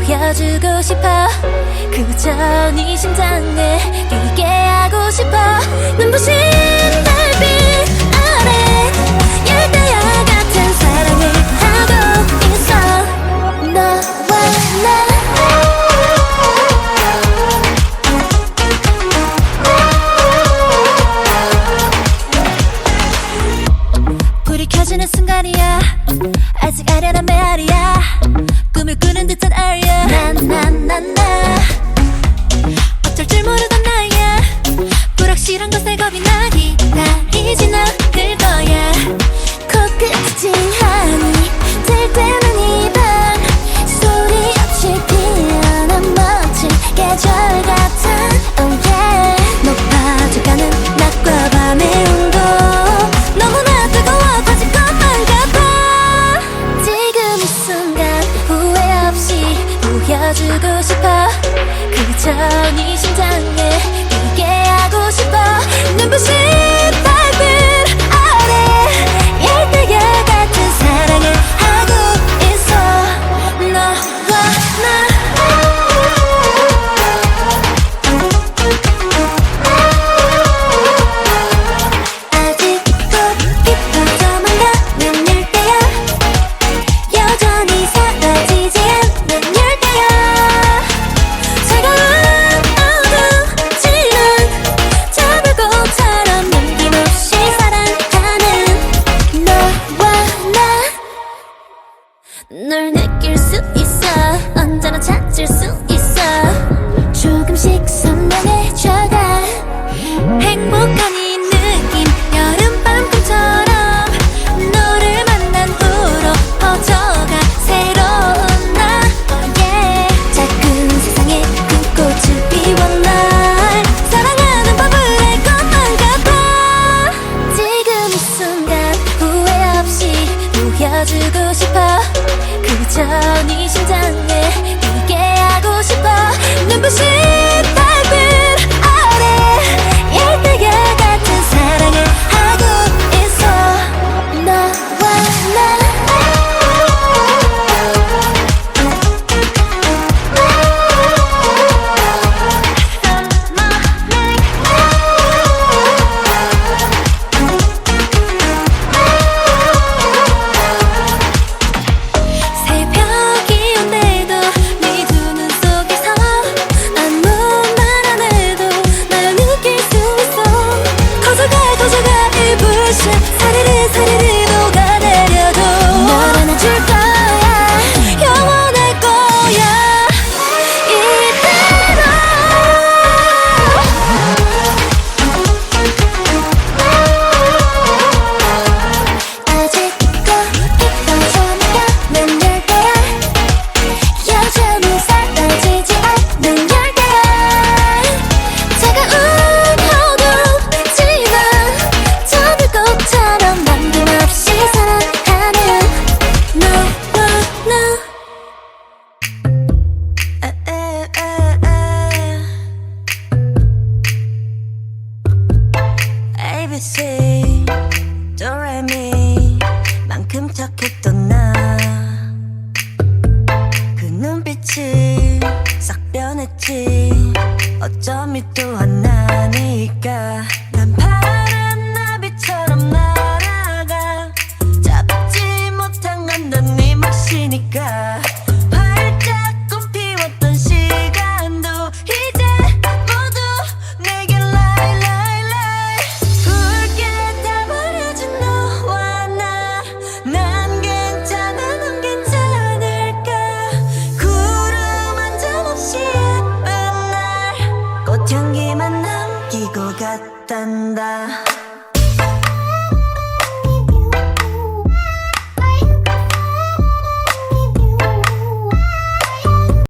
보여주고 싶어. 그저 네 심장에 뛰게 하고 싶어. 눈부신 달빛 아래 열대야 같은 사랑을 하고 있어. 너와 나 불이 켜지는 순간이야. 아직 아련한 메아리야. 꿈을 꾸는 듯한 아리야. 나나나나 어쩔 줄 모르던 나야. 불확실한 것에 겁이 나기 나이지 않을 거야. 코끝이 찡하니 될 때는 이 밤 소리 없이 피어난 멋진 계절 같아. Oh yeah. 높아져가는 낮과 밤의 온도 너무나 뜨거워 터질 것만 같아. 지금 이 순간 후회 없이 보여주고 싶어. 그저 네 심장에 뛰게 하고 싶어. 눈부신 달빛 아래 열대야 같은 사랑을 하고 있어. 너와 나 아직도 깊어져만 가는 열대야. 여전히 사라지지 않는 열대야. 차가운 어두운 지는 잡을 꽃처럼 널 느낄 수 있어 언제나 찾을 수 있어 조금씩 선명해져가 행복한 이 느낌 여름밤 꿈처럼 너를 만난 후로 퍼져가 새로운 나 yeah. 작은 세상에 큰 꽃을 피워 날 사랑하는 법을 알 것만 같아 지금 이 순간 후회 없이 보여주고 싶어 그저 네 심장에 뛰게 하고 싶어 눈부신 달빛 아래 열대야 같은 사랑을 하고 있어 너와 나 새벽이 온데도 네 두 눈 속에서 아무 말 안 해도 날 느낄 수 있어 커져가 이 불빛 사르르 녹아내려도 널 안아줄 거야 영원할 거야 이대로 아직도 깊어져 내가 난 열대야 여전히 사라지지 않는 열대야 차가운 어둠이지만 저 불꽃처럼 남김없이 사랑하는 너와 나 ABC 도레미 만큼 착했던 나 그 눈빛이 싹 변했지 어쩜 이 또한 나니까 난 파란 나비처럼 날아가 잡지 못한 건 넌 네 몫이니까 활짝 꽃피웠던 시간도 이제 모두 내게 lie 붉게 다 버려진 너와 난 괜찮아 넌 괜찮을까 구름 한 점 없이 예쁜 날 꽃향기만 남기고 갔단다